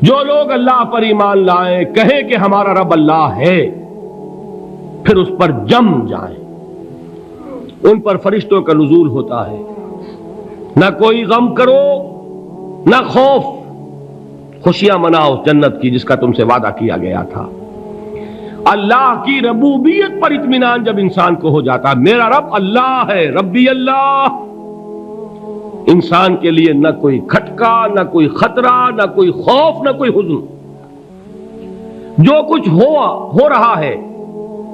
جو لوگ اللہ پر ایمان لائیں، کہیں کہ ہمارا رب اللہ ہے، پھر اس پر جم جائیں، ان پر فرشتوں کا نزول ہوتا ہے۔ نہ کوئی غم کرو نہ خوف، خوشیاں مناؤ جنت کی جس کا تم سے وعدہ کیا گیا تھا۔ اللہ کی ربوبیت پر اطمینان جب انسان کو ہو جاتا، میرا رب اللہ ہے، ربی اللہ، انسان کے لیے نہ کوئی کھٹکا، نہ کوئی خطرہ، نہ کوئی خوف، نہ کوئی حزن۔ جو کچھ ہو رہا ہے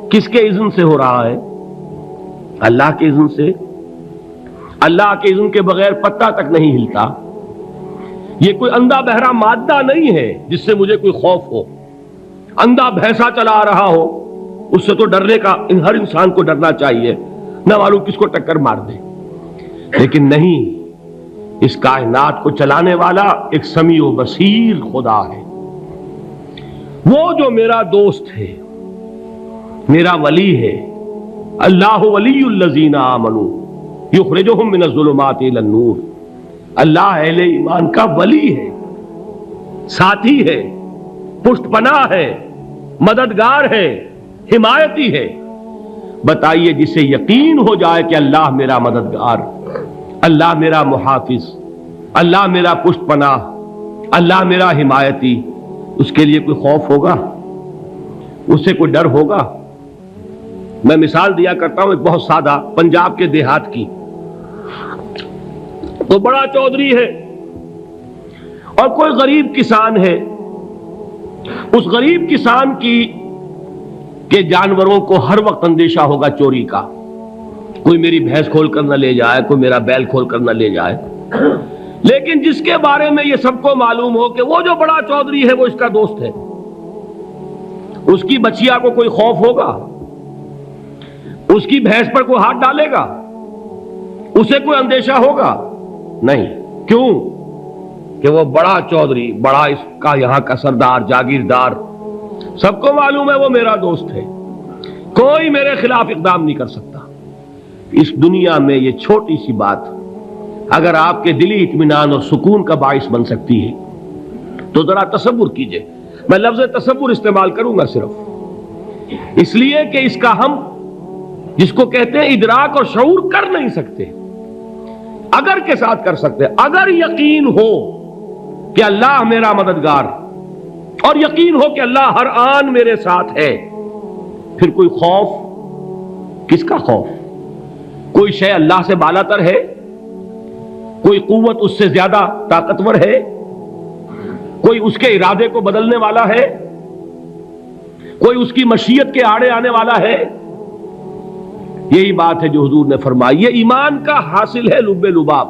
کس کے اذن سے ہو رہا ہے؟ اللہ کے اذن سے۔ اللہ کے اذن کے بغیر پتہ تک نہیں ہلتا۔ یہ کوئی اندھا بہرا مادہ نہیں ہے جس سے مجھے کوئی خوف ہو۔ اندھا بھینسا چلا آ رہا ہو، اس سے تو ڈرنے کا ہر انسان کو ڈرنا چاہیے، نہ معلوم کس کو ٹکر مار دے۔ لیکن نہیں، اس کائنات کو چلانے والا ایک سمیع و بصیر خدا ہے، وہ جو میرا دوست ہے، میرا ولی ہے۔ اللہ ولی الذین آمنوا یخرجہم من الظلمات الی النور۔ اللہ اہل ایمان کا ولی ہے، ساتھی ہے، پشت پناہ ہے، مددگار ہے، حمایتی ہے۔ بتائیے جسے یقین ہو جائے کہ اللہ میرا مددگار، اللہ میرا محافظ، اللہ میرا پشت پناہ، اللہ میرا حمایتی، اس کے لیے کوئی خوف ہوگا؟ اس سے کوئی ڈر ہوگا؟ میں مثال دیا کرتا ہوں ایک بہت سادہ، پنجاب کے دیہات کی۔ تو بڑا چودھری ہے اور کوئی غریب کسان ہے۔ اس غریب کسان کے جانوروں کو ہر وقت اندیشہ ہوگا چوری کا، کوئی میری بھینس کھول کر نہ لے جائے، کوئی میرا بیل کھول کر نہ لے جائے۔ لیکن جس کے بارے میں یہ سب کو معلوم ہو کہ وہ جو بڑا چودھری ہے وہ اس کا دوست ہے، اس کی بچیا کو کوئی خوف ہوگا؟ اس کی بھینس پر کوئی ہاتھ ڈالے گا؟ اسے کوئی اندیشہ ہوگا؟ نہیں۔ کیوں؟ کہ وہ بڑا چودھری، بڑا اس کا یہاں کا سردار، جاگیردار، سب کو معلوم ہے وہ میرا دوست ہے، کوئی میرے خلاف اقدام نہیں کر سکتا۔ اس دنیا میں یہ چھوٹی سی بات اگر آپ کے دلی اطمینان اور سکون کا باعث بن سکتی ہے تو ذرا تصور کیجئے۔ میں لفظ تصور استعمال کروں گا صرف اس لیے کہ اس کا ہم جس کو کہتے ہیں ادراک اور شعور کر نہیں سکتے، اگر کے ساتھ کر سکتے۔ اگر یقین ہو کہ اللہ میرا مددگار اور یقین ہو کہ اللہ ہر آن میرے ساتھ ہے، پھر کوئی خوف؟ کس کا خوف؟ کوئی شے اللہ سے بالاتر ہے؟ کوئی قوت اس سے زیادہ طاقتور ہے؟ کوئی اس کے ارادے کو بدلنے والا ہے؟ کوئی اس کی مشیت کے آڑے آنے والا ہے؟ یہی بات ہے جو حضور نے فرمائی۔ یہ ایمان کا حاصل ہے لب لباب،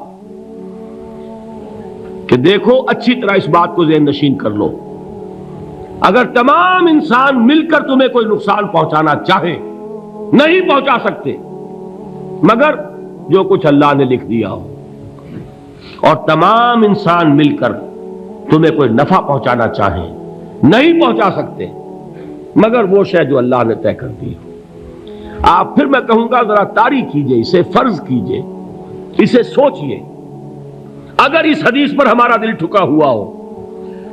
کہ دیکھو اچھی طرح اس بات کو ذہن نشین کر لو، اگر تمام انسان مل کر تمہیں کوئی نقصان پہنچانا چاہے نہیں پہنچا سکتے، مگر جو کچھ اللہ نے لکھ دیا ہو، اور تمام انسان مل کر تمہیں کوئی نفع پہنچانا چاہیں نہیں پہنچا سکتے، مگر وہ شے جو اللہ نے طے کر دی ہو۔ آپ پھر میں کہوں گا ذرا طاری کیجئے، اسے فرض کیجئے، اسے سوچئے۔ اگر اس حدیث پر ہمارا دل ٹھکا ہوا ہو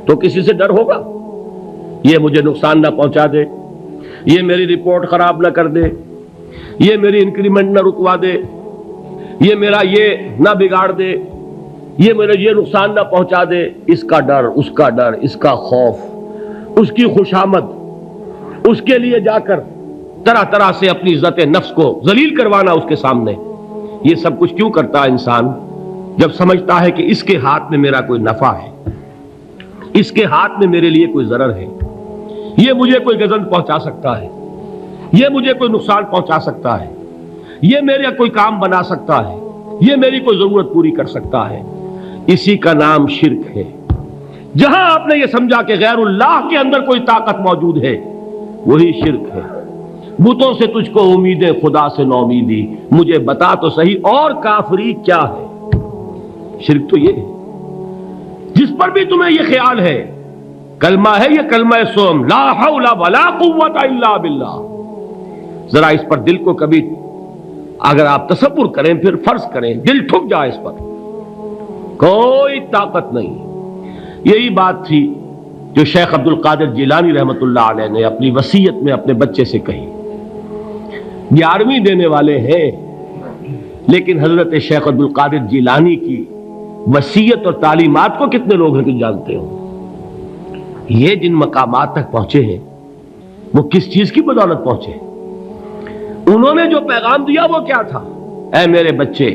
تو کسی سے ڈر ہوگا؟ یہ مجھے نقصان نہ پہنچا دے، یہ میری رپورٹ خراب نہ کر دے، یہ میری انکریمنٹ نہ رکوا دے، یہ میرا یہ نہ بگاڑ دے، یہ میرا یہ نقصان نہ پہنچا دے۔ اس کا ڈر، اس کا ڈر، اس کا خوف، اس کی خوشامد، اس کے لیے جا کر طرح طرح سے اپنی عزت نفس کو ذلیل کروانا اس کے سامنے، یہ سب کچھ کیوں کرتا ہے انسان؟ جب سمجھتا ہے کہ اس کے ہاتھ میں میرا کوئی نفع ہے، اس کے ہاتھ میں میرے لیے کوئی ضرر ہے، یہ مجھے کوئی گزن پہنچا سکتا ہے، یہ مجھے کوئی نقصان پہنچا سکتا ہے، یہ میرا کوئی کام بنا سکتا ہے، یہ میری کوئی ضرورت پوری کر سکتا ہے، اسی کا نام شرک ہے۔ جہاں آپ نے یہ سمجھا کہ غیر اللہ کے اندر کوئی طاقت موجود ہے، وہی شرک ہے۔ بتوں سے تجھ کو امیدیں، خدا سے نومیدی، مجھے بتا تو صحیح اور کافری کیا ہے؟ شرک تو یہ ہے۔ جس پر بھی تمہیں یہ خیال ہے، کلمہ ہے یہ کلمہ سوم، لا حول ولا قوت الا باللہ، ذرا اس پر دل کو کبھی اگر آپ تصور کریں، پھر فرض کریں، دل ٹھک جائے اس پر، کوئی طاقت نہیں۔ یہی بات تھی جو شیخ عبد القادر جیلانی رحمۃ اللہ علیہ نے اپنی وصیت میں اپنے بچے سے کہی. 11ویں دینے والے ہیں، لیکن حضرت شیخ عبد القادر جیلانی کی وصیت اور تعلیمات کو کتنے لوگ ہیں کہ جانتے ہو؟ یہ جن مقامات تک پہنچے ہیں وہ کس چیز کی بدولت پہنچے؟ انہوں نے جو پیغام دیا وہ کیا تھا؟ اے میرے بچے،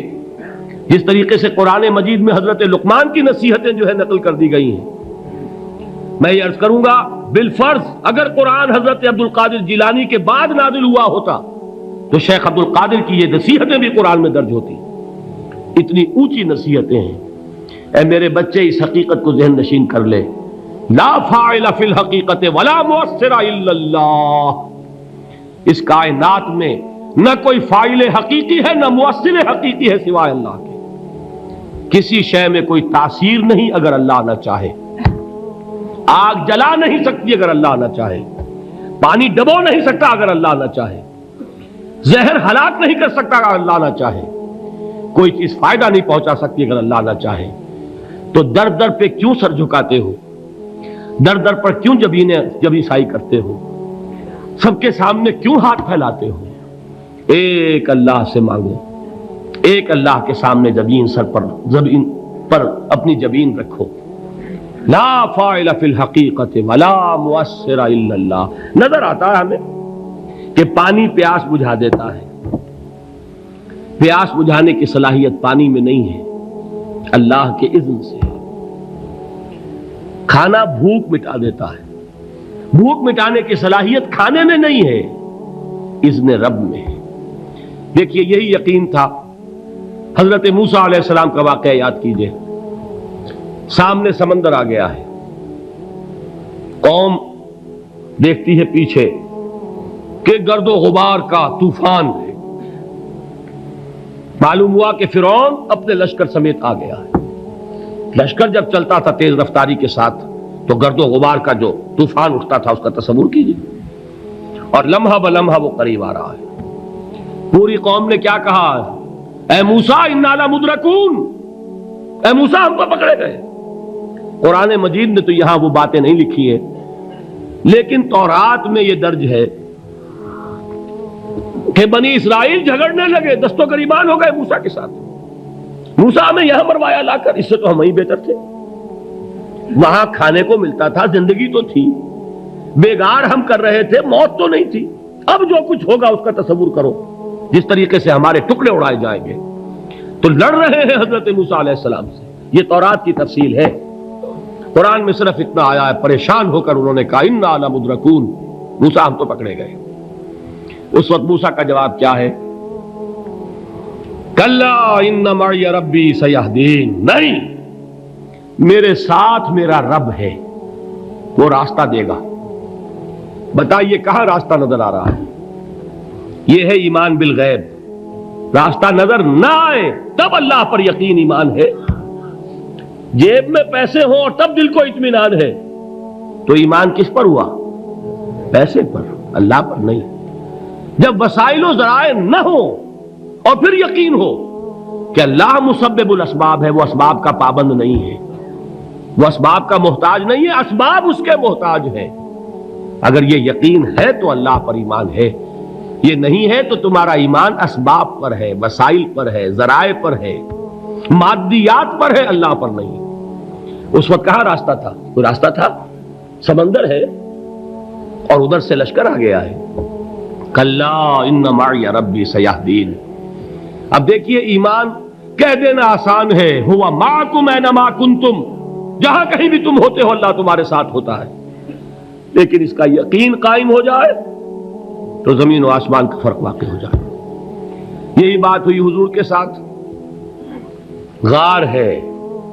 جس طریقے سے قرآن مجید میں حضرت لقمان کی نصیحتیں جو ہے نقل کر دی گئی ہیں، میں یہ عرض کروں گا بالفرض اگر قرآن حضرت عبد القادر جیلانی کے بعد نازل ہوا ہوتا تو شیخ عبد القادر کی یہ نصیحتیں بھی قرآن میں درج ہوتی. اتنی اونچی نصیحتیں ہیں. اے میرے بچے، اس حقیقت کو ذہن نشین کر لے، لا فاعل فی الحقیقت ولا مؤثر الا اللہ. اس کائنات میں نہ کوئی فاعل حقیقی ہے نہ مؤثر حقیقی ہے سوائے اللہ کے. کسی شے میں کوئی تاثیر نہیں اگر اللہ نہ چاہے. آگ جلا نہیں سکتی اگر اللہ نہ چاہے. پانی ڈبو نہیں سکتا اگر اللہ نہ چاہے. زہر ہلاک نہیں کر سکتا اگر اللہ نہ چاہے. کوئی چیز فائدہ نہیں پہنچا سکتی اگر اللہ نہ چاہے. تو در در پہ کیوں سر جھکاتے ہو؟ در در پر کیوں جبیں سائی کرتے ہو؟ سب کے سامنے کیوں ہاتھ پھیلاتے ہو؟ ایک اللہ سے مانگو. ایک اللہ کے سامنے زمین پر اپنی جبین رکھو. لا فاعل فی الحقیقت ولا مؤثر الا اللہ. نظر آتا ہے ہمیں کہ پانی پیاس بجھا دیتا ہے. پیاس بجھانے کی صلاحیت پانی میں نہیں ہے، اللہ کے اذن سے. کھانا بھوک مٹا دیتا ہے. بھوک مٹانے کی صلاحیت کھانے میں نہیں ہے، اذن رب میں ہے. دیکھیے یہی یقین تھا. حضرت موسیٰ علیہ السلام کا واقعہ یاد کیجئے. سامنے سمندر آ گیا ہے. قوم دیکھتی ہے پیچھے کہ گرد و غبار کا طوفان ہے. معلوم ہوا کہ فرعون اپنے لشکر سمیت آ گیا ہے. لشکر جب چلتا تھا تیز رفتاری کے ساتھ تو گرد و غبار کا جو طوفان اٹھتا تھا اس کا تصور کیجیے. اور لمحہ بلمحہ وہ قریب آ رہا ہے. پوری قوم نے کیا کہا؟ اے موسیٰ انا لمدرکون. اے موسیٰ ہم کو پکڑے گئے. قرآن مجید نے تو یہاں وہ باتیں نہیں لکھی ہیں، لیکن تورات میں یہ درج ہے کہ بنی اسرائیل جھگڑنے لگے، دست و گریبان ہو گئے موسیٰ کے ساتھ. موسیٰ ہمیں یہاں مروایا لا کر، اس سے تو ہم ہی بہتر تھے. وہاں کھانے کو ملتا تھا، زندگی تو تھی، بیگار ہم کر رہے تھے، موت تو نہیں تھی. اب جو کچھ ہوگا اس کا تصور کرو، جس طریقے سے ہمارے ٹکڑے اڑائے جائیں گے. تو لڑ رہے ہیں حضرت موسیٰ علیہ السلام سے. یہ تورات کی تفصیل ہے. قرآن میں صرف اتنا آیا ہے، پریشان ہو کر انہوں نے کہا انا لمدرکون. موسیٰ ہم تو پکڑے گئے. اس وقت موسیٰ کا جواب کیا ہے؟ کلا ان معی ربی سیہدین. نہیں، میرے ساتھ میرا رب ہے، وہ راستہ دے گا. بتائیے کہاں راستہ نظر آ رہا ہے؟ یہ ہے ایمان بالغیب. راستہ نظر نہ آئے تب اللہ پر یقین ایمان ہے. جیب میں پیسے ہوں اور تب دل کو اطمینان ہے تو ایمان کس پر ہوا؟ پیسے پر، اللہ پر نہیں. جب وسائل و ذرائع نہ ہو اور پھر یقین ہو کہ اللہ مسبب الاسباب ہے، وہ اسباب کا پابند نہیں ہے، وہ اسباب کا محتاج نہیں ہے، اسباب اس کے محتاج ہے. اگر یہ یقین ہے تو اللہ پر ایمان ہے. یہ نہیں ہے تو تمہارا ایمان اسباب پر ہے، وسائل پر ہے، ذرائع پر ہے، مادیات پر ہے، اللہ پر نہیں. اس وقت کہاں راستہ تھا؟ کوئی راستہ تھا؟ سمندر ہے اور ادھر سے لشکر آ گیا ہے. کلا ان معی ربی سیہدین. اب دیکھیے ایمان کہہ دینا آسان ہے، ہوا معکم اینما کنتم. جہاں کہیں بھی تم ہوتے ہو اللہ تمہارے ساتھ ہوتا ہے. لیکن اس کا یقین قائم ہو جائے تو زمین و آسمان کا فرق واقع ہو جائے. یہی بات ہوئی حضور کے ساتھ. غار ہے،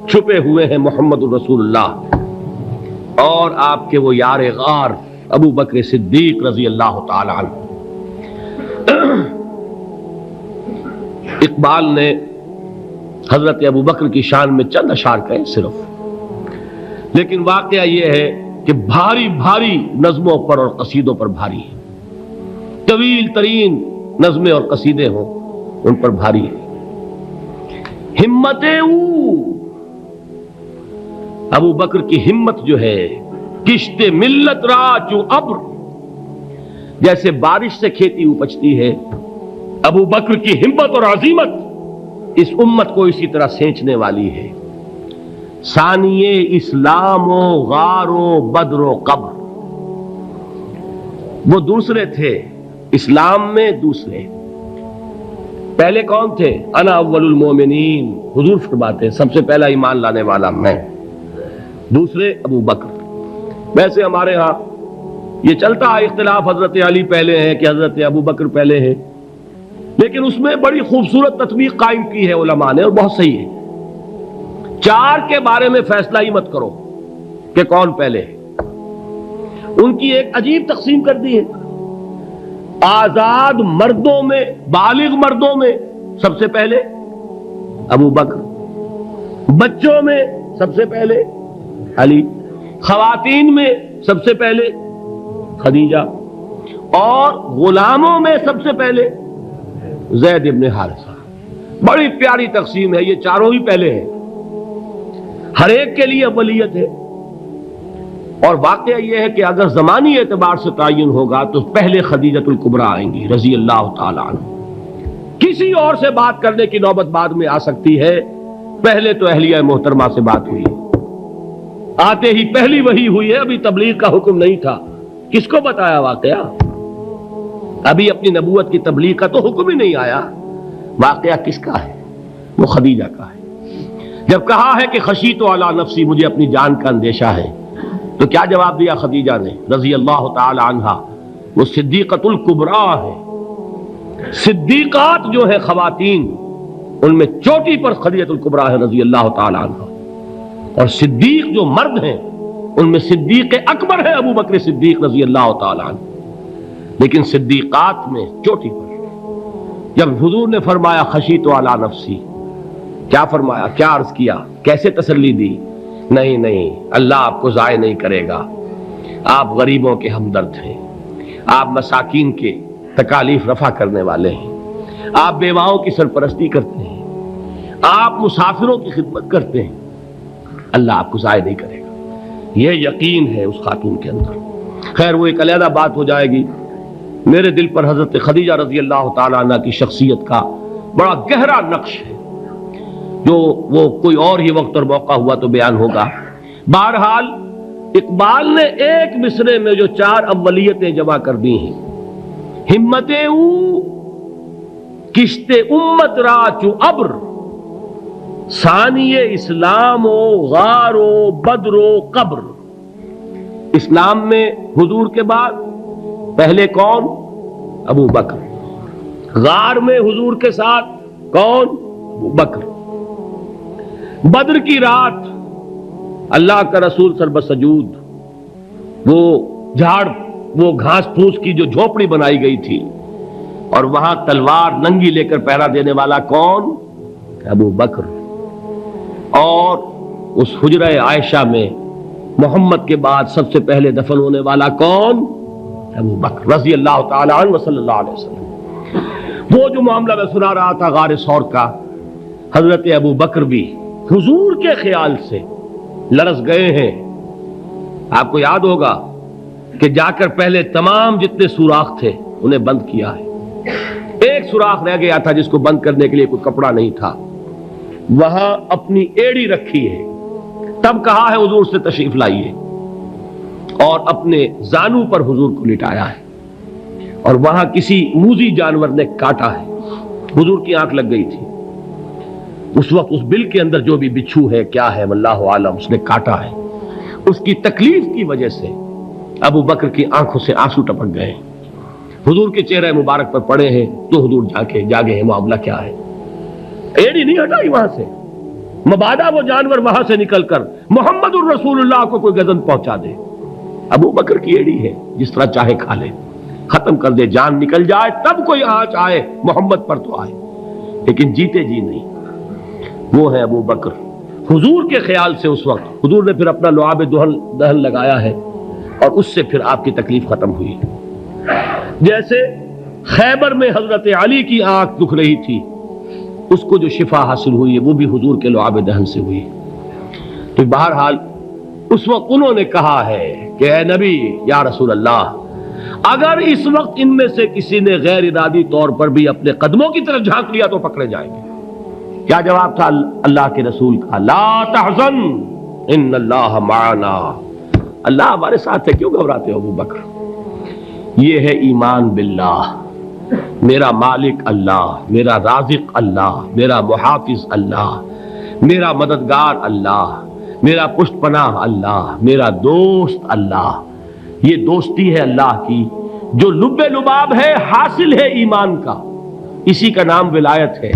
چھپے ہوئے ہیں محمد الرسول اللہ اور آپ کے وہ یار غار ابو بکر صدیق رضی اللہ تعالی عنہ. اقبال نے حضرت ابو بکر کی شان میں چند اشعار کہے صرف، لیکن واقعہ یہ ہے کہ بھاری بھاری نظموں پر اور قصیدوں پر بھاری ہے. طویل ترین نظمیں اور قصیدے ہوں ان پر بھاری ہے. ہمتیں ابو بکر کی ہمت جو ہے کشت ملت را چو ابر، جیسے بارش سے کھیتی اپجتی ہے، ابو بکر کی ہمت اور عزیمت اس امت کو اسی طرح سینچنے والی ہے۔ ثانیے اسلام و غار و بدر و قبر، وہ دوسرے تھے اسلام میں، دوسرے پہلے کون تھے؟ انا اول المومنین، حضور فرماتے ہیں سب سے پہلا ایمان لانے والا میں، دوسرے ابو بکر۔ ویسے ہمارے ہاں یہ چلتا ہے اختلاف، حضرت علی پہلے ہیں کہ حضرت ابو بکر پہلے ہیں، لیکن اس میں بڑی خوبصورت تطبیق قائم کی ہے علماء نے، اور بہت صحیح ہے۔ چار کے بارے میں فیصلہ ہی مت کرو کہ کون پہلے ہے، ان کی ایک عجیب تقسیم کر دی ہے۔ آزاد مردوں میں، بالغ مردوں میں سب سے پہلے ابو بکر، بچوں میں سب سے پہلے علی، خواتین میں سب سے پہلے خدیجہ، اور غلاموں میں سب سے پہلے زید ابن حارثہ۔ بڑی پیاری تقسیم ہے، یہ چاروں ہی پہلے ہیں، ہر ایک کے لیے اولیت ہے۔ اور واقعہ یہ ہے کہ اگر زمانی اعتبار سے تعین ہوگا تو پہلے خدیجۃ الکبریٰ آئیں گی رضی اللہ تعالی عنہ، کسی اور سے بات کرنے کی نوبت بعد میں آ سکتی ہے، پہلے تو اہلیہ محترمہ سے بات ہوئی، آتے ہی پہلی وحی ہوئی ہے، ابھی تبلیغ کا حکم نہیں تھا، کس کو بتایا واقعہ؟ ابھی اپنی نبوت کی تبلیغ کا تو حکم ہی نہیں آیا، واقعہ کس کا ہے؟ وہ خدیجہ کا ہے۔ جب کہا ہے کہ خشیت علی نفسی، مجھے اپنی جان کا اندیشہ ہے، تو کیا جواب دیا خدیجہ نے رضی اللہ تعالی عنہا؟ وہ صدیقۃ الکبریٰ ہے، صدیقات جو ہے خواتین ان میں چوٹی پر خدیجۃ الکبریٰ ہے رضی اللہ تعالی عنہا، اور صدیق جو مرد ہیں ان میں صدیق اکبر ہے ابو بکر صدیق رضی اللہ تعالی عنہ، لیکن صدیقات میں چوٹی پر۔ جب حضور نے فرمایا خشیت علی نفسی، کیا فرمایا؟ کیا عرض کیا؟ کیسے تسلی دی؟ نہیں نہیں، اللہ آپ کو ضائع نہیں کرے گا، آپ غریبوں کے ہمدرد ہیں، آپ مساکین کے تکالیف رفع کرنے والے ہیں، آپ بیواؤں کی سرپرستی کرتے ہیں، آپ مسافروں کی خدمت کرتے ہیں، اللہ آپ کو ضائع نہیں کرے گا۔ یہ یقین ہے اس خاتون کے اندر۔ خیر وہ ایک علیحدہ بات ہو جائے گی۔ میرے دل پر حضرت خدیجہ رضی اللہ تعالی عنہ کی شخصیت کا بڑا گہرا نقش ہے، جو وہ کوئی اور ہی وقت اور موقع ہوا تو بیان ہوگا۔ بہرحال اقبال نے ایک مصرے میں جو چار اولیتیں جمع کر دی ہیں، ہمت او کشت امت را چو ابر، ثانی اسلام و غار و بدر و قبر۔ اسلام میں حضور کے بعد پہلے کون؟ ابو بکر۔ غار میں حضور کے ساتھ کون؟ ابو بکر۔ بدر کی رات اللہ کا رسول سربسجود وہ جھاڑ، وہ گھاس پھوس کی جو جھوپڑی بنائی گئی تھی، اور وہاں تلوار ننگی لے کر پہرا دینے والا کون؟ ابو بکر۔ اور اس حجرہ عائشہ میں محمد کے بعد سب سے پہلے دفن ہونے والا کون؟ ابو بکر رضی اللہ تعالی عنہ صلی اللہ علیہ وسلم۔ وہ جو معاملہ میں سنا رہا تھا غار ثور کا، حضرت ابو بکر بھی حضور کے خیال سے لرز گئے ہیں۔ آپ کو یاد ہوگا کہ جا کر پہلے تمام جتنے سوراخ تھے انہیں بند کیا ہے، ایک سوراخ رہ گیا تھا جس کو بند کرنے کے لیے کوئی کپڑا نہیں تھا، وہاں اپنی ایڑی رکھی ہے، تب کہا ہے حضور سے تشریف لائیے، اور اپنے زانو پر حضور کو لٹایا ہے، اور وہاں کسی موذی جانور نے کاٹا ہے، حضور کی آنکھ لگ گئی تھی، اس وقت اس بل کے اندر جو بھی بچھو ہے کیا ہے واللہ عالم، اس نے کاٹا ہے، اس کی تکلیف کی وجہ سے ابو بکر کی آنکھوں سے آنسو ٹپک گئے، حضور کے چہرے مبارک پر پڑے ہیں، تو حضور جاگے ہیں، معاملہ کیا ہے؟ ایڑی نہیں ہٹائی وہاں سے، مبادا وہ جانور وہاں سے نکل کر محمد الرسول اللہ کو کوئی گزن پہنچا دے، ابو بکر کی ایڑی ہے، جس طرح چاہے کھا لے، ختم کر دے، جان نکل جائے تب کوئی آنچ آئے محمد پر تو آئے، لیکن جیتے جی نہیں۔ وہ ہے ابو بکر حضور کے خیال سے۔ اس وقت حضور نے پھر اپنا لعاب دہن لگایا ہے، اور اس سے پھر آپ کی تکلیف ختم ہوئی۔ جیسے خیبر میں حضرت علی کی آنکھ دکھ رہی تھی، اس کو جو شفا حاصل ہوئی ہے وہ بھی حضور کے لعاب دہن سے ہوئی۔ تو بہرحال اس وقت انہوں نے کہا ہے کہ اے نبی یا رسول اللہ، اگر اس وقت ان میں سے کسی نے غیر ارادی طور پر بھی اپنے قدموں کی طرف جھانک لیا تو پکڑے جائیں گے۔ کیا جواب تھا اللہ کے رسول کا؟ لا تحزن ان اللہ معنا، اللہ ہمارے ساتھ ہے، کیوں گھبراتے ہو ابو بکر؟ یہ ہے ایمان باللہ، میرا مالک اللہ، میرا رازق اللہ، میرا محافظ اللہ، میرا مددگار اللہ، میرا پشت پناہ اللہ، میرا دوست اللہ۔ یہ دوستی ہے اللہ کی جو لب لباب ہے، حاصل ہے ایمان کا، اسی کا نام ولایت ہے۔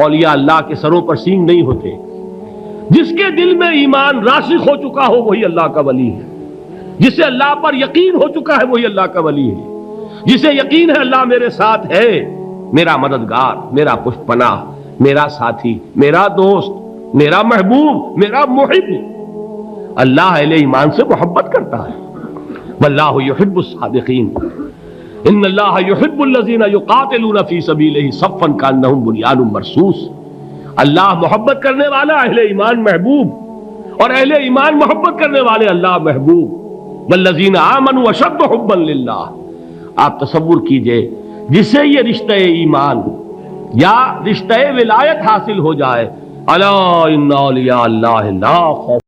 اولیاء اللہ کے سروں پر سینگ نہیں ہوتے، جس کے دل میں ایمان راسخ ہو چکا ہو وہی اللہ کا ولی ہے، جسے اللہ پر یقین ہو چکا ہے وہی اللہ کا ولی ہے، جسے یقین ہے اللہ میرے ساتھ ہے، میرا مددگار، میرا پشت پناہ، میرا ساتھی، میرا دوست، میرا محبوب، میرا محب۔ اللہ اہل ایمان سے محبت کرتا ہے۔ واللہ یحب الصادقین، ان اللہ یحب الذین یقاتلون فی سبیلہ صفا کانہم بنیان مرصوص۔ اللہ محبت کرنے والا، اہل ایمان محبوب، اور اہل ایمان محبت کرنے والے اللہ محبوب۔ والذین آمنوا اشد حبا للہ۔ آپ تصور کیجئے جسے یہ رشتہ ایمان یا رشتہ ولایت حاصل ہو جائے، الا ان اولیاء اللہ لا خوف